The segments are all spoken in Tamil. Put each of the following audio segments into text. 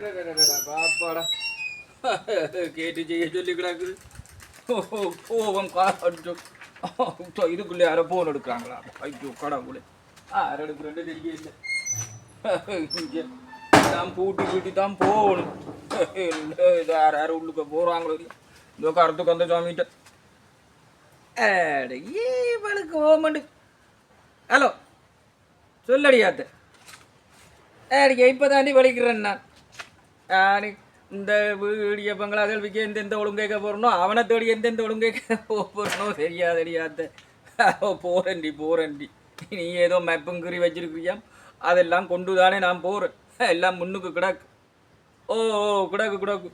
பாப்பாடா கேட்டு செய்ய சொல்லி கிடக்குது. கோபம் காட்டும். இதுக்குள்ளே யாரோ போன் எடுக்கிறாங்களா? ஐயோ கடவுளே, யார் எடுக்கிறேன்னு தெரியல. இங்கே நான் பூட்டி பூட்டி தான் போகணும். இது யார் யார் உள்ளுக்க போகிறாங்களோ இந்த கருத்துக்கு அந்த சாமிகிட்ட இவளுக்கு ஓமண்டு. ஹலோ சொல்லடியாத்த இப்போ தாண்டி வலிக்கிறேன் நான். இந்த வீடிய பங்களாக்கள் விற்க எந்தெந்த ஒழுங்கேக்க போகிறனோ அவனை தேடி எந்தெந்த ஒழுங்கேக்க போகிறனோ தெரியாதடியாத்த. போறேன்டி நீ ஏதோ மெப்புங்கிரி வச்சிருக்கிறியா, அதெல்லாம் கொண்டு தானே நான் போகிறேன். எல்லாம் முன்னுக்கு கிடக்கு. ஓ கிடக்கு.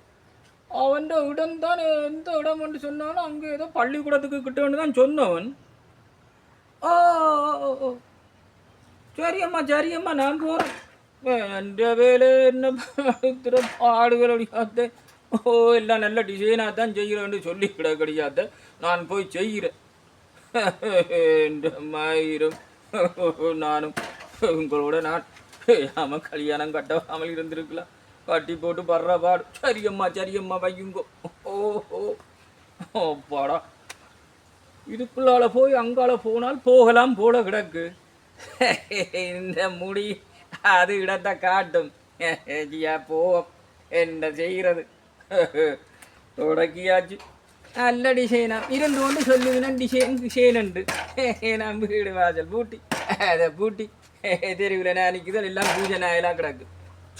அவன் இடம் தான் எந்த இடம் என்று சொன்னாலும் அங்கே ஏதோ பள்ளிக்கூடத்துக்கு கிட்டன்னு தான் சொன்னவன். ஓ சரியம்மா நான் போகிறேன். എൻ്റെ வேலை என்ன இத்திர பாடுகள் அடியாத்த. எல்லாம் நல்ல டிசைனாக தான் செய்கிறேன்னு சொல்லி கிடக்கடியாத்த. நான் போய் செய்கிறேன். என்ற மாயிரம் நானும் உங்களோட நான் ஆமாம் கல்யாணம் கட்டாமல் இருந்திருக்கலாம். கட்டி போட்டு படுற பாடு. சரியம்மா வையுங்கோ. பாடா இதுக்குள்ளால போய் அங்கால போனால் போகலாம் போல கிடக்கு. இந்த முடி அது இடத்தை காட்டும். போவோம் என்ன செய்கிறது. தொடக்கியாச்சு. நல்ல டிசைனா இருந்து கொண்டு சொல்லுவேன். டிசைன் உண்டு. நான் வீடு வாசல் பூட்டி அதை பூட்டி தெருவில் நினைக்குதல் எல்லாம் பூஜை நாயெல்லாம் கிடக்கு.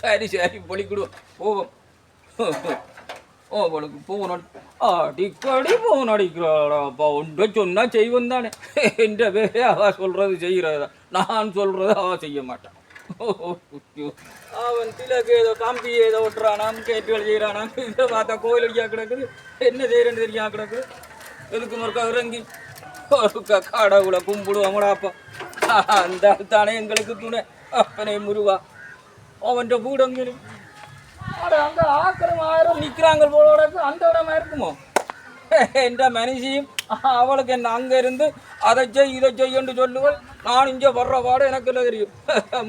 சரி பொழிக்கிடுவோம் போவோம். அவளுக்கு போன அடிக்கடி போன் அடிக்கிறாடாப்பா. ஒன்றை சொன்னா செய்வன் தானே. என்ற பேரே அவ சொல்றது செய்கிறதா, நான் சொல்றது அவ செய்ய மாட்டான். அவன் திலக்கு ஏதோ கம்பி ஏதோ ஒட்டுறானாம், கேட்டுகள் செய்கிறானாம். இதை பார்த்தா கோயில் அடியா கிடக்குது. என்ன செய்யறேன்னு தெரியா கிடக்குது. எதுக்கு மறுக்கா இறங்கி ஒருக்கா கடவுளை கும்பிடுவாங்கடாப்பா. அந்த தானே எங்களுக்கு துணை. அப்பனே முருவா அவன் வீடு அங்கே ஆக்கிரம் 1000 நிற்கிறாங்க போல. அந்த இடமா இருக்குமோ என்ற மனுஷியும் அவளுக்கு என்ன அங்கே இருந்து அதை இதை செய்யன்னு சொல்லுவள். நான் இங்கே படுற பாடு எனக்கு இல்லை தெரியும்.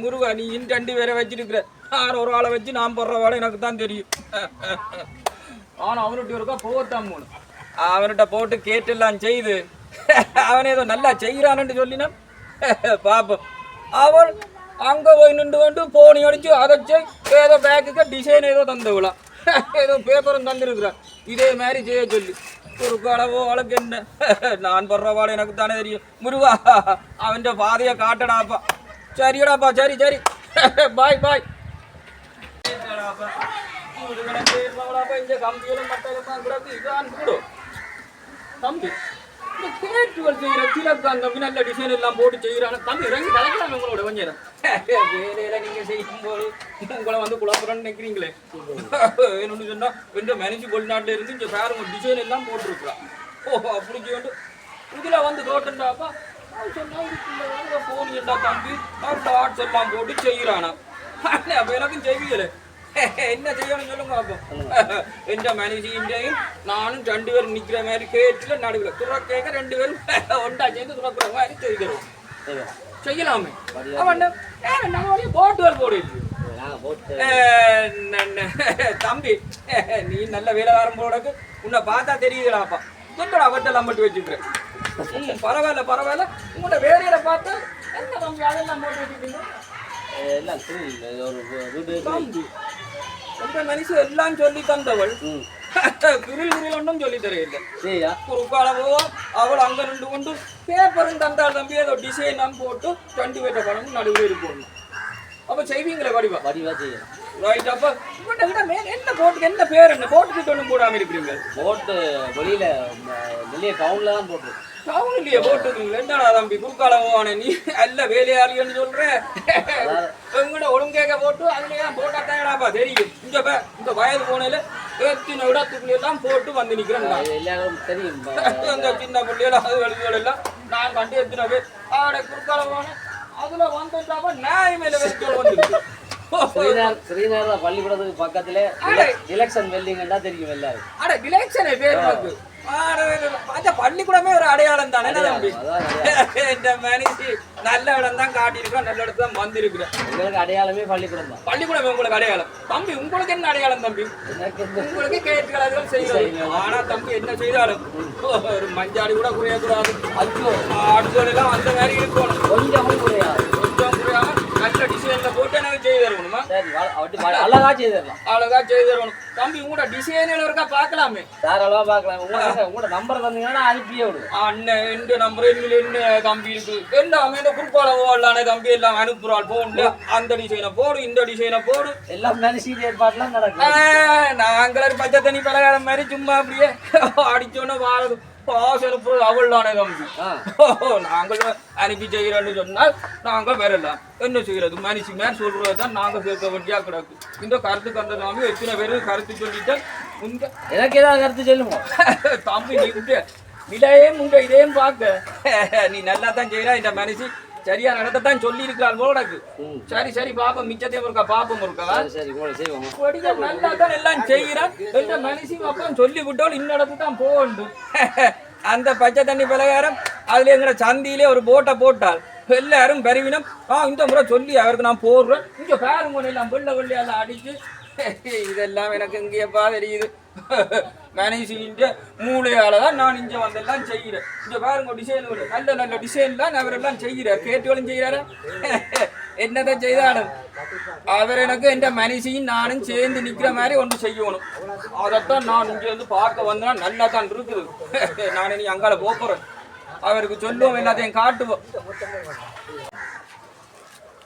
முருகா நீ 2 பேரை வச்சிருக்கிற. நான் ஒரு ஆளை வச்சு நான் படுற பாடு எனக்கு தான் தெரியும். ஆனால் அவனுகிட்ட இருக்கா போகத்தான் போகணும். அவன்கிட்ட போட்டு கேட்டெல்லாம் செய்து அவன் ஏதோ நல்லா செய்கிறான்னு சொல்லினா பாப்போம். அவள் அங்கே போய் நின்று கொண்டு போனி அடிச்சு அதைச்சு ஏதோ பேக்குக்கு டிசைன் ஏதோ தந்துவிடலாம். ஏதோ பேப்பரும் தந்துருக்குறான். இதே மாதிரி செய்ய சொல்லி ஒரு கடவோ அவளுக்கு என்ன. நான் படுற பாடு எனக்கு தானே தெரியும். முருகா அவன் பாதையை காட்டடாப்பா. சரியடாப்பா சரி பாய். இந்த கம்பியெல்லாம் மட்டெல்லாம் கிடக்கு. இதான் கூடும் தம்பி. இந்த கேட்டுகள் செய்கிற திலக்கு அந்த நல்ல டிசைன் எல்லாம் போட்டு செய்கிறாங்க. தம்பி இறங்கி கலைக்கலாம் உங்களோட கொஞ்சம் வேலையில நீங்க செய்யும்போது உங்களை வந்து குழப்பறன்னு நினைக்கிறீங்களே. என்னன்னு சொன்னா ரெண்டு மேனேஜ் வெளிநாட்டில இருந்து இங்க பாருங்க டிசைன் எல்லாம் போட்டுருக்குறான். அப்படி வந்து இதுல வந்து தோட்டண்டாப்பா சொன்னா இதுக்குள்ள போனியண்டா தம்பி டாட்ஸ் எல்லாம் போட்டு செய்கிறானா. அப்ப எனக்கும் செய்வீங்களே என்ன செய்யணும் சொல்லுங்க அப்போ. எந்த மனுஷியும் நானும் 2 பேரும் நிற்கிற மாதிரி கேட்டுல நடுவில் துறக்கேக்க 2 பேரும் ஒன்றா சேர்ந்து துறக்கிற மாதிரி செய்கிறோம். செய்யலாமே. அவன் போட்டுவல் போடு தம்பி. நீ நல்ல வேலை ஆரம்போடக்கு உன்னை பார்த்தா தெரியுதுடாப்பா. கொஞ்சம் அவட்டெல்லாம் மட்டும் வச்சுக்கிறேன். பரவாயில்ல. உங்களோட வேலையில பார்த்தா என்ன தம்பி அதெல்லாம் போட்டு வச்சுக்கிறீங்க. மனுஷன் எல்லாம் சொல்லி தந்தவள் கிரில் ஒன்றும் சொல்லி தரையில்லை. ஒரு காலவோ அவள் அங்க நின்று கொண்டு பேப்பரும் தந்தாள் தம்பி. ஏதோ டிசைன் போட்டு 2 பேர்ட்ட பணம் நடுவில் இருக்கணும். அப்ப செய்வீங்களே வடிவா செய்யலாம். ரைட். அப்ப என்ன போட்டு என்ன பேர் என்ன போட்டுக்கிட்டு ஒன்றும் போடாம இருக்கிறீங்க. போட்டு வெளியே டவுன்ல தான் போட்டு டவுன்லயே போட்டுருக்கீங்களா. என்னடா தம்பி குறுக்காலவான நீ அல்ல வேலையாளின்னு சொல்ற. எங்கட ஒழுங்கேக்க போட்டு அதுலயே போட்டாத்தாப்பா தெரியும். இந்த வயது போனையில எத்தனை இடத்துக்குள்ள எல்லாம் போட்டு வந்து நிக்கிறேன். தெரியும் அந்த சின்ன பிள்ளைகள் அது வழிகள் எல்லாம் நான் கண்டு எத்தனை பேர் அவட குறுக்காலவான அதுல வந்துட்டாப்பா நாய் மேல வச்சு வந்துருக்கு. ஸ்ரீநகர் பள்ளிக்கூடத்துக்கு பக்கத்துல எலெக்ஷன் வெல்லிங்கா தெரியும் எல்லாரும். எலெக்ஷன் பேர் அந்த பள்ளிக்கூடமே ஒரு அடையாளம் தானே தம்பி. இந்த மனுஷி நல்ல இடம் தான் காட்டியிருக்கோம், நல்ல இடத்துல தான் வந்திருக்கிறேன். உங்களுக்கு அடையாளமே பள்ளிக்கூடம் தான். பள்ளிக்கூடம் உங்களுக்கு அடையாளம் தம்பி. உங்களுக்கு என்ன அடையாளம் தம்பி? உங்களுக்கு கேட்கலாம் செய்யலாம். ஆனா தம்பி என்ன செய்தாலும் ஒரு மஞ்சாடி கூட குறையக்கூடாது. ஐயோ ஆடுதோடு எல்லாம் அந்த மாதிரி இருக்கணும். கொஞ்சமும் குறையாது. கொஞ்சம் குறையாம நல்ல டிசைன்ல போட்டு எனக்கு செய்து தருவணுமா? சரி, அழகா செய்து தரலாம். அழகா செய்து தருவணும் தம்பி. உங்களோட டிசைன் இருக்கா பார்க்கலாமே. தாராளமா பார்க்கலாம். உங்களோட நம்பர் தந்தீங்கன்னா அனுப்பியே விடுங்க. அண்ணன் இந்த நம்பர் என்ன தம்பி இருக்கு என்ன அமைந்த குறுப்பால ஓடலானே தம்பி. எல்லாம் அனுப்புறாள் போன்ல. அந்த டிசைனை போடு, இந்த டிசைனை போடு, எல்லாம் மேனேஜ் ஏற்பாடுலாம் நடக்கும். நாங்களே பச்சை தண்ணி பலகாரம் மாதிரி சும்மா அப்படியே அடிச்சோன்னு வாழது பாசனுப்பு அவள்தானே தம்பி. நாங்கள் அனுப்பி செய்கிறோன்னு சொன்னால் நாங்கள் வரலாம். என்ன செய்யறது? மனுஷி மேல் சொல்றது தான் நாங்கள் சேர்க்க வேண்டியா கிடக்கு. இந்த கருத்துக்கு அந்த தம்பி எத்தனை பேரு கருத்து சொல்லிட்டு எனக்கு ஏதாவது கருத்து சொல்லுங்க தம்பி. நீ விட்டு நிலையும் உங்க இதையும் பார்க்க நீ நல்லா தான் செய்யறா. இந்த மனுஷி சரியா நடத்தான் சொல்லி இருக்கிறாள் போலக்கு. சரி சரி பாப்போம், மிச்சத்தையும் இருக்கா பாப்போம் இருக்கா. நல்லா தான் எல்லாம் செய்யறான். எந்த மனுஷன் அப்புறம் சொல்லி விட்டோம் இன்னடத்து தான் போகணும். அந்த பச்சை தண்ணி பலகாரம் அதுல எங்கிற சந்தியிலே ஒரு போட்டை போட்டால் எல்லாரும் பெருவினம். இந்த முறை சொல்லி அவருக்கு நான் போடுறேன். இங்க பேருங்க எல்லாம் வெள்ள வெள்ளையெல்லாம் அடிச்சு இதெல்லாம் எனக்கு இங்கேப்பா தெரியுது. மேனேஜிங்க மூளையால தான் நான் இங்க வந்தெல்லாம் செய்கிறேன். இங்க பாருங்க டிசைன் நல்ல நல்ல டிசைன் தான் அவரெல்லாம் செய்கிறார். கேட்டுகளும் செய்கிறாரு. என்னதான் செய்தாலும் அவர் எனக்கு எந்த மனுஷியும் நானும் சேர்ந்து நிக்கிற மாதிரி ஒன்று செய்யணும். அதைத்தான் நான் இங்க வந்து பார்க்க வந்தா நல்லா தான் இருக்குது. நான் இனி அங்கால போறேன். அவருக்கு சொல்லுவோம், எல்லாத்தையும் காட்டுவோம்.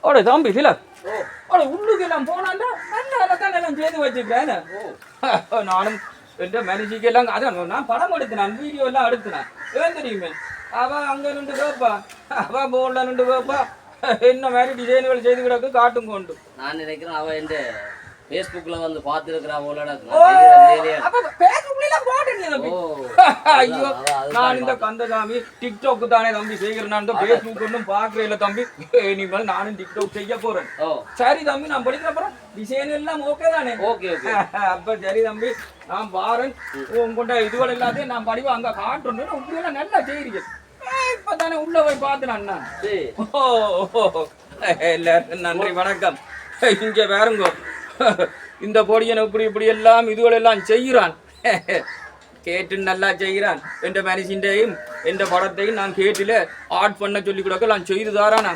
ஓட தம்பி சில உள்ளுக்கு எல்லாம் போனாண்டா நல்லா தான் எல்லாம் சேர்ந்து வச்சிருக்கேன். நானும் எந்த மனுஷிக்கு எல்லாம் அதான் நான் படம் எடுத்தினேன், வீடியோ எல்லாம் எடுத்தினேன். ஏன் தெரியுமே அவ அங்க நின்று கேப்பா, அவ போன்ல நின்று கேப்பா என்ன மாதிரி டிசைன்கள் செய்து கிடக்கு காட்டும் கொண்டு. நான் நினைக்கிறேன் அவ இந்த Facebookல வந்து பாத்துக்கிறா போலடா. ஐயோ நான் இந்த கந்தசாமி டிக்டாக் தானே தம்பி செய்கிறேன். நான் Facebook ஒன்றும் பாக்குறேன் இல்ல தம்பி. இனிமேல் நானும் டிக்டாக் செய்ய போறேன். சரி தம்பி, நான் படிக்கிற போறேன். டிசைன் எல்லாம் ஓகே தானே? ஓகே அப்ப சரி தம்பி, நான் பாருன் உங்கள்கிட்ட இதுவரை எல்லாத்தையும் நான் படிவா அங்க காட்டுறேன். இப்படியெல்லாம் நல்லா செய்றீங்க. இப்பதானே உள்ள போய் பார்த்தேன் அண்ணா. எல்லாருக்கும் நன்றி வணக்கம். இங்க வேறுங்கோ இந்த பொடியன் இப்படி இப்படி எல்லாம் இதுகளெல்லாம் செய்கிறான். கேட்டு நல்லா செய்கிறான். எந்த மனுஷன்டையும் எந்த படத்தையும் நான் கேட்டில ஆட் பண்ண சொல்லி கொடுக்க நான் செய்து தாரானா.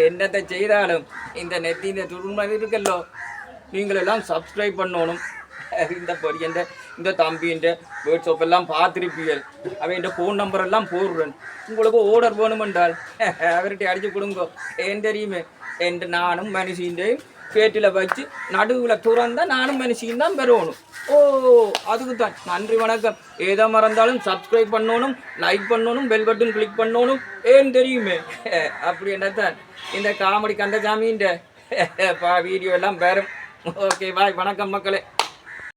என்னத்தை செய்தாலும் இந்த நெத்தி இந்த துருமை இருக்கல்லோ, நீங்களெல்லாம் சப்ஸ்கிரைப் பண்ணணும். இந்த பொடியன் இந்த தம்பின்ற வாட்ஸ்அப் எல்லாம் பார்த்துருப்பீர்கள். அவன் ஃபோன் நம்பர் எல்லாம் போடுறேன். உங்களுக்கு ஆர்டர் வேணுமென்றால் அவர்கிட்ட அடிச்சு கொடுங்க. ஏன் தெரியுமே, என் நானும் மனுஷன்டையும் கேட்டில் வச்சு நடுவில் துறந்தா நானும் மனுஷியும் தான் பெறணும். அதுக்கு தான் நன்றி வணக்கம். ஏதோ மறந்தாலும் சப்ஸ்கிரைப் பண்ணணும், லைக் பண்ணணும், பெல் பட்டன் கிளிக் பண்ணணும். ஏன் தெரியுமே அப்படி என்னத்தான் இந்த காமெடி கந்தசாமின்ற வீடியோ எல்லாம் பெறும். ஓகே பாய், வணக்கம் மக்களே.